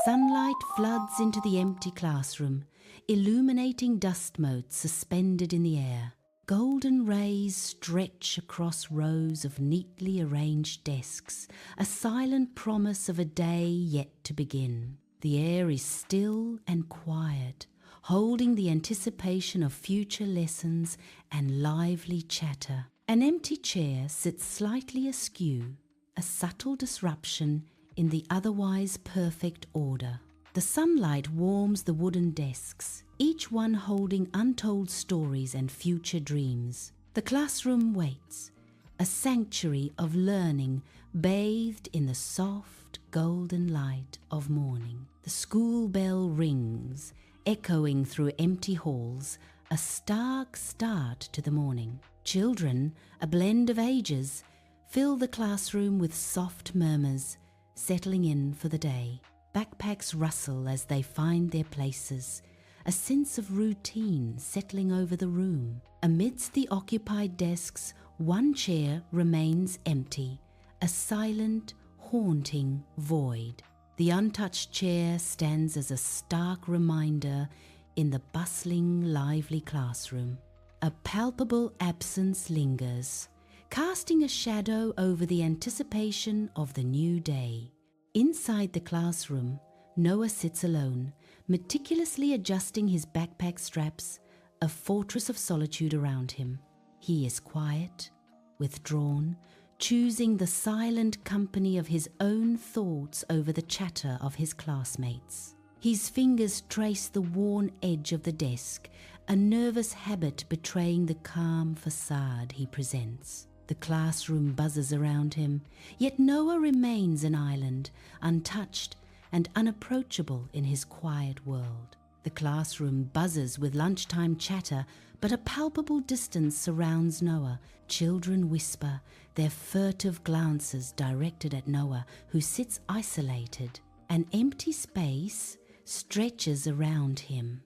Sunlight floods into the empty classroom, illuminating dust motes suspended in the air. Golden rays stretch across rows of neatly arranged desks, a silent promise of a day yet to begin. The air is still and quiet, holding the anticipation of future lessons and lively chatter. An empty chair sits slightly askew, a subtle disruption in the otherwise perfect order. The sunlight warms the wooden desks, each one holding untold stories and future dreams. The classroom waits, a sanctuary of learning bathed in the soft, golden light of morning. The school bell rings, echoing through empty halls, a stark start to the morning. Children, a blend of ages, fill the classroom with soft murmurs, settling in for the day. Backpacks rustle as they find their places, a sense of routine settling over the room. Amidst the occupied desks, one chair remains empty, a silent, haunting void. The untouched chair stands as a stark reminder in the bustling, lively classroom. A palpable absence lingers, casting a shadow over the anticipation of the new day. Inside the classroom, Noah sits alone, meticulously adjusting his backpack straps, a fortress of solitude around him. He is quiet, withdrawn, choosing the silent company of his own thoughts over the chatter of his classmates. His fingers trace the worn edge of the desk, a nervous habit betraying the calm facade he presents. The classroom buzzes around him, yet Noah remains an island, untouched and unapproachable in his quiet world. The classroom buzzes with lunchtime chatter, but a palpable distance surrounds Noah. Children whisper, their furtive glances directed at Noah, who sits isolated. An empty space stretches around him,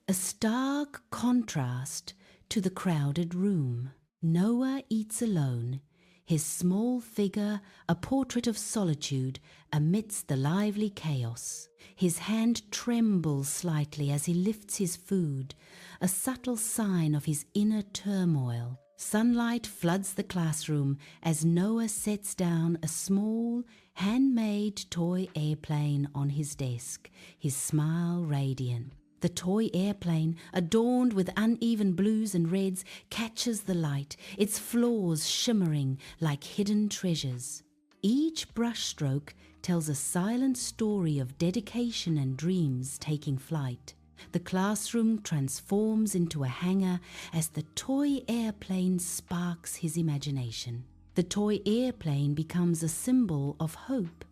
a stark contrast to the crowded room. Noah eats alone, his small figure a portrait of solitude amidst the lively chaos. His hand trembles slightly as he lifts his food, a subtle sign of his inner turmoil. Sunlight floods the classroom as Noah sets down a small, handmade toy airplane on his desk, his smile radiant. The toy airplane, adorned with uneven blues and reds, catches the light, its flaws shimmering like hidden treasures. Each brushstroke tells a silent story of dedication and dreams taking flight. The classroom transforms into a hangar as the toy airplane sparks his imagination. The toy airplane becomes a symbol of hope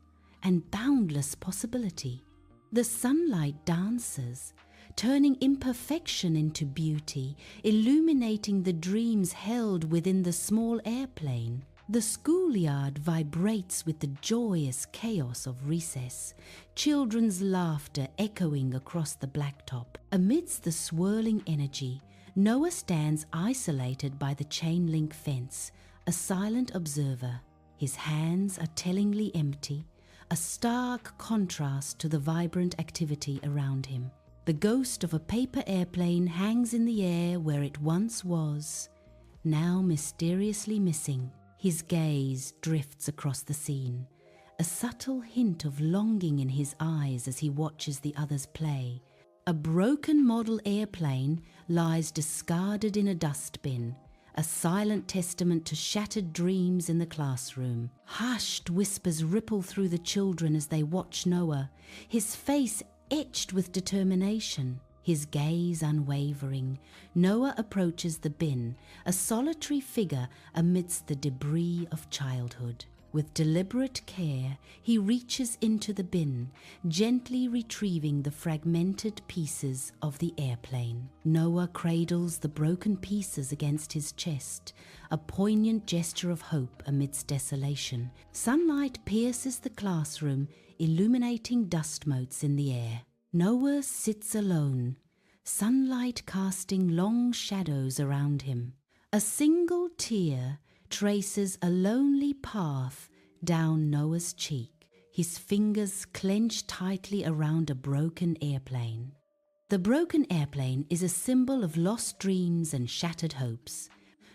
and boundless possibility. The sunlight dances, turning imperfection into beauty, illuminating the dreams held within the small airplane. The schoolyard vibrates with the joyous chaos of recess, children's laughter echoing across the blacktop. Amidst the swirling energy, Noah stands isolated by the chain-link fence, a silent observer. His hands are tellingly empty, a stark contrast to the vibrant activity around him. The ghost of a paper airplane hangs in the air where it once was, now mysteriously missing. His gaze drifts across the scene, a subtle hint of longing in his eyes as he watches the others play. A broken model airplane lies discarded in a dustbin, a silent testament to shattered dreams in the classroom. Hushed whispers ripple through the children as they watch Noah, his face etched with determination, his gaze unwavering. Noah approaches the bin, a solitary figure amidst the debris of childhood. With deliberate care, he reaches into the bin, gently retrieving the fragmented pieces of the airplane. Noah cradles the broken pieces against his chest, a poignant gesture of hope amidst desolation. Sunlight pierces the classroom, illuminating dust motes in the air. Noah sits alone, sunlight casting long shadows around him. A single tear traces a lonely path down Noah's cheek. his fingers clenched tightly around a broken airplane. The broken airplane is a symbol of lost dreams and shattered hopes.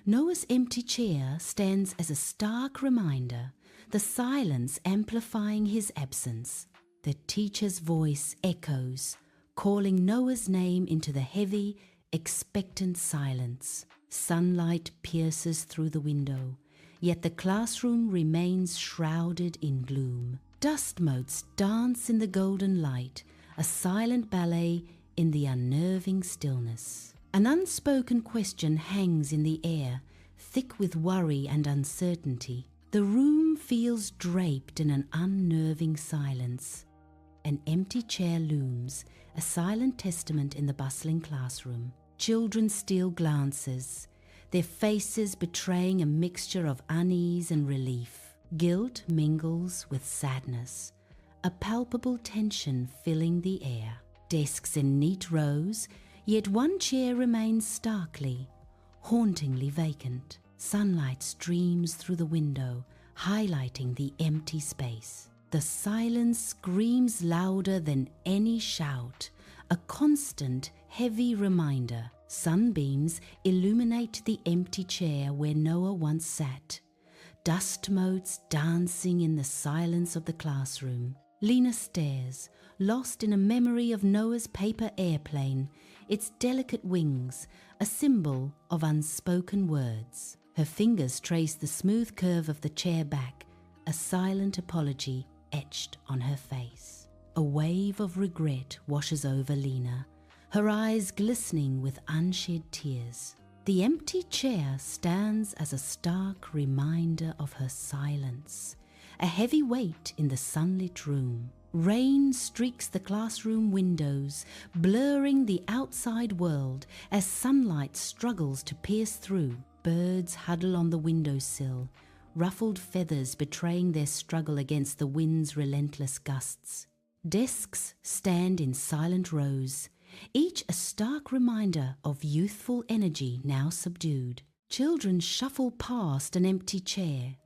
Noah's empty chair stands as a stark reminder, the silence amplifying his absence. The teacher's voice echoes, calling Noah's name into the heavy, expectant silence. Sunlight pierces through the window, yet the classroom remains shrouded in gloom. Dust motes dance in the golden light, a silent ballet in the unnerving stillness. An unspoken question hangs in the air, thick with worry and uncertainty. The room feels draped in an unnerving silence. An empty chair looms, a silent testament in the bustling classroom. Children steal glances, their faces betraying a mixture of unease and relief. Guilt mingles with sadness, a palpable tension filling the air. Desks in neat rows, yet one chair remains starkly, hauntingly vacant. Sunlight streams through the window, highlighting the empty space. The silence screams louder than any shout, a constant, heavy reminder. Sunbeams illuminate the empty chair where Noah once sat, dust motes dancing in the silence of the classroom. Lina stares, lost in a memory of Noah's paper airplane, its delicate wings, a symbol of unspoken words. Her fingers trace the smooth curve of the chair back, a silent apology etched on her face. A wave of regret washes over Lina, her eyes glistening with unshed tears. The empty chair stands as a stark reminder of her silence, a heavy weight in the sunlit room. Rain streaks the classroom windows, blurring the outside world as sunlight struggles to pierce through. Birds huddle on the windowsill, ruffled feathers betraying their struggle against the wind's relentless gusts. Desks stand in silent rows, each a stark reminder of youthful energy now subdued. Children shuffle past an empty chair,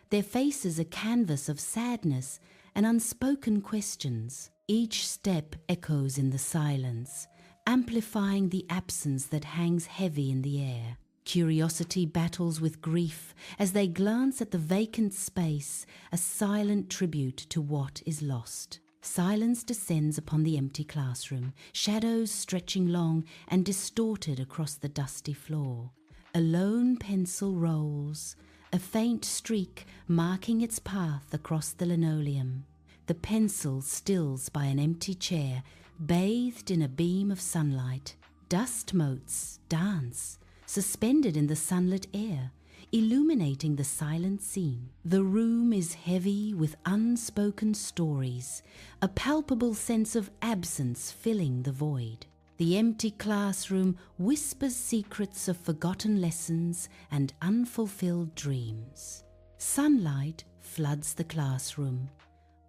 their faces a canvas of sadness and unspoken questions. Each step echoes in the silence, amplifying the absence that hangs heavy in the air. Curiosity battles with grief as they glance at the vacant space, a silent tribute to what is lost. Silence descends upon the empty classroom, shadows stretching long and distorted across the dusty floor. A lone pencil rolls, a faint streak marking its path across the linoleum. The pencil stills by an empty chair, bathed in a beam of sunlight. Dust motes dance, suspended in the sunlit air, illuminating the silent scene. The room is heavy with unspoken stories, a palpable sense of absence filling the void. The empty classroom whispers secrets of forgotten lessons and unfulfilled dreams. Sunlight floods the classroom,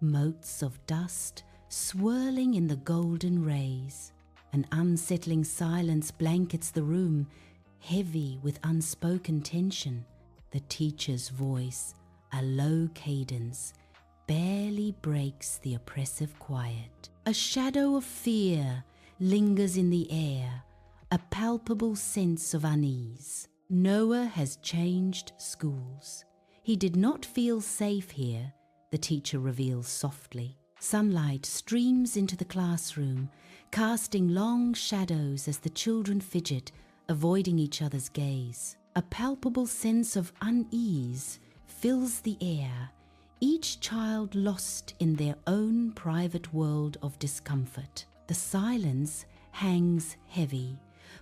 motes of dust swirling in the golden rays. An unsettling silence blankets the room, heavy with unspoken tension. The teacher's voice, a low cadence, barely breaks the oppressive quiet. A shadow of fear lingers in the air, a palpable sense of unease. Noah has changed schools. He did not feel safe here, the teacher reveals softly. Sunlight streams into the classroom, casting long shadows as the children fidget, avoiding each other's gaze. A palpable sense of unease fills the air, each child lost in their own private world of discomfort. The silence hangs heavy,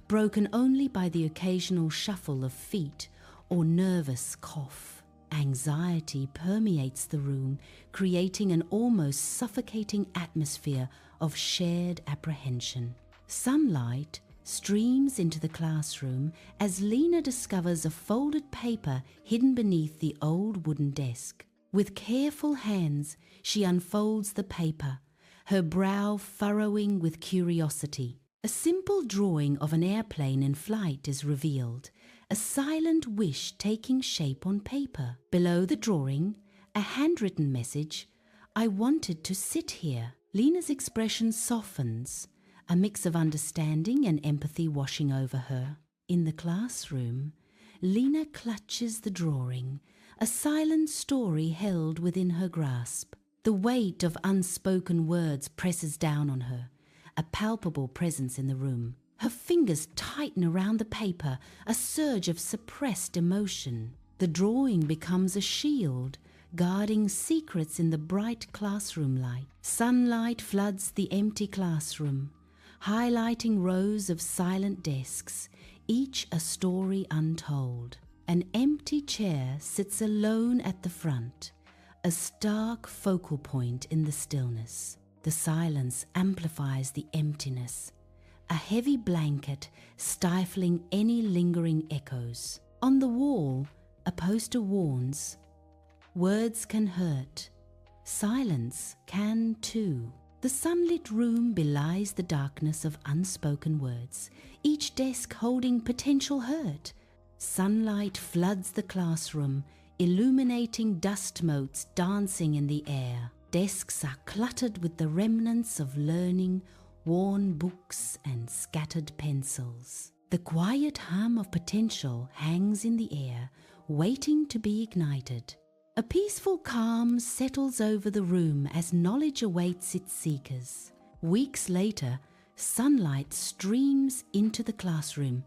broken only by the occasional shuffle of feet or nervous cough. Anxiety permeates the room, creating an almost suffocating atmosphere of shared apprehension. Sunlight streams into the classroom as Lina discovers a folded paper hidden beneath the old wooden desk. With careful hands, she unfolds the paper, her brow furrowing with curiosity. A simple drawing of an airplane in flight is revealed, a silent wish taking shape on paper. Below the drawing, a handwritten message, I wanted to sit here. Lina's expression softens, a mix of understanding and empathy washing over her. In the classroom, Lina clutches the drawing, a silent story held within her grasp. The weight of unspoken words presses down on her, a palpable presence in the room. Her fingers tighten around the paper, a surge of suppressed emotion. The drawing becomes a shield, guarding secrets in the bright classroom light. Sunlight floods the empty classroom, highlighting rows of silent desks, each a story untold. An empty chair sits alone at the front, a stark focal point in the stillness. The silence amplifies the emptiness, a heavy blanket stifling any lingering echoes. On the wall, a poster warns, "Words can hurt. Silence can too." The sunlit room belies the darkness of unspoken words, each desk holding potential hurt. Sunlight floods the classroom, illuminating dust motes dancing in the air. Desks are cluttered with the remnants of learning, worn books and scattered pencils. The quiet hum of potential hangs in the air, waiting to be ignited. A peaceful calm settles over the room as knowledge awaits its seekers. Weeks later, sunlight streams into the classroom,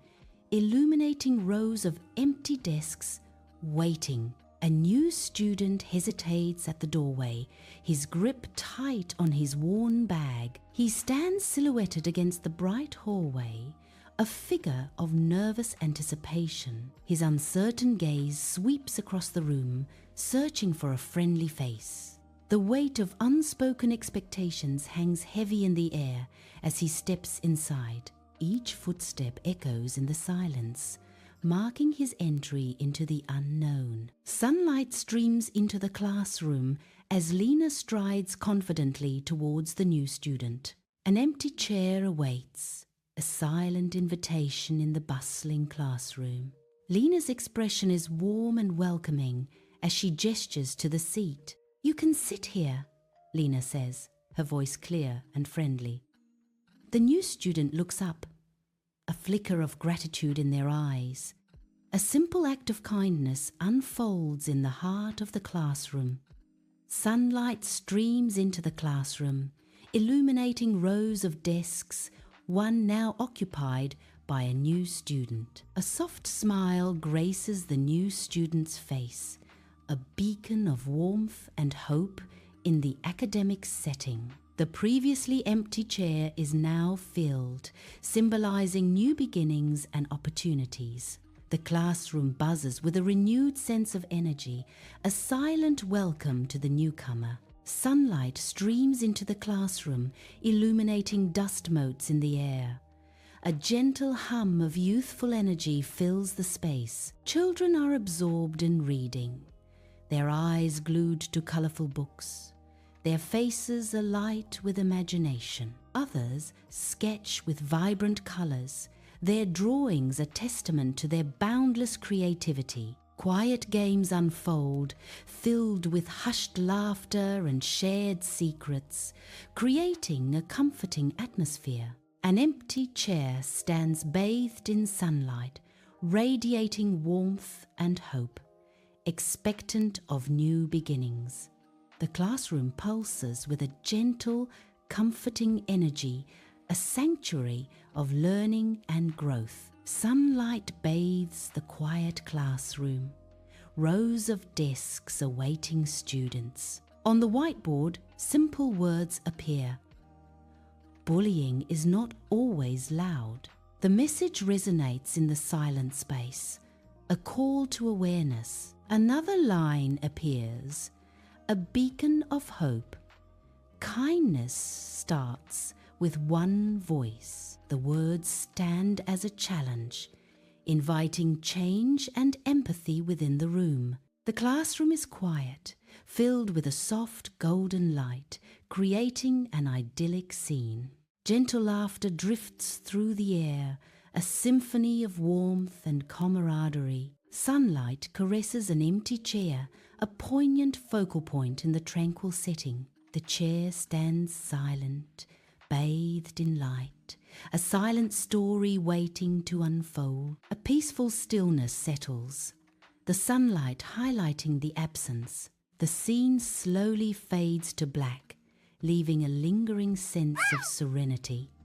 illuminating rows of empty desks, waiting. A new student hesitates at the doorway, his grip tight on his worn bag. He stands silhouetted against the bright hallway, a figure of nervous anticipation. His uncertain gaze sweeps across the room, searching for a friendly face. The weight of unspoken expectations hangs heavy in the air as he steps inside. Each footstep echoes in the silence, marking his entry into the unknown. Sunlight streams into the classroom as Lina strides confidently towards the new student. An empty chair awaits, a silent invitation in the bustling classroom. Lina's expression is warm and welcoming as she gestures to the seat. "You can sit here," Lina says, her voice clear and friendly. The new student looks up, a flicker of gratitude in their eyes. A simple act of kindness unfolds in the heart of the classroom. Sunlight streams into the classroom, illuminating rows of desks, one now occupied by a new student. A soft smile graces the new student's face, a beacon of warmth and hope in the academic setting. The previously empty chair is now filled, symbolizing new beginnings and opportunities. The classroom buzzes with a renewed sense of energy, a silent welcome to the newcomer. Sunlight streams into the classroom, illuminating dust motes in the air. A gentle hum of youthful energy fills the space. Children are absorbed in reading, their eyes glued to colorful books, their faces alight with imagination. Others sketch with vibrant colors, their drawings a testament to their boundless creativity. Quiet games unfold, filled with hushed laughter and shared secrets, creating a comforting atmosphere. An empty chair stands bathed in sunlight, radiating warmth and hope, expectant of new beginnings. The classroom pulses with a gentle, comforting energy, a sanctuary of learning and growth. Sunlight bathes the quiet classroom, rows of desks awaiting students. On the whiteboard, simple words appear. Bullying is not always loud. The message resonates in the silent space, a call to awareness. Another line appears, a beacon of hope. Kindness starts with one voice. The words stand as a challenge, inviting change and empathy within the room. The classroom is quiet, filled with a soft golden light, creating an idyllic scene. Gentle laughter drifts through the air, a symphony of warmth and camaraderie. Sunlight caresses an empty chair, a poignant focal point in the tranquil setting. The chair stands silent, bathed in light, a silent story waiting to unfold. A peaceful stillness settles, the sunlight highlighting the absence. The scene slowly fades to black, leaving a lingering sense of serenity.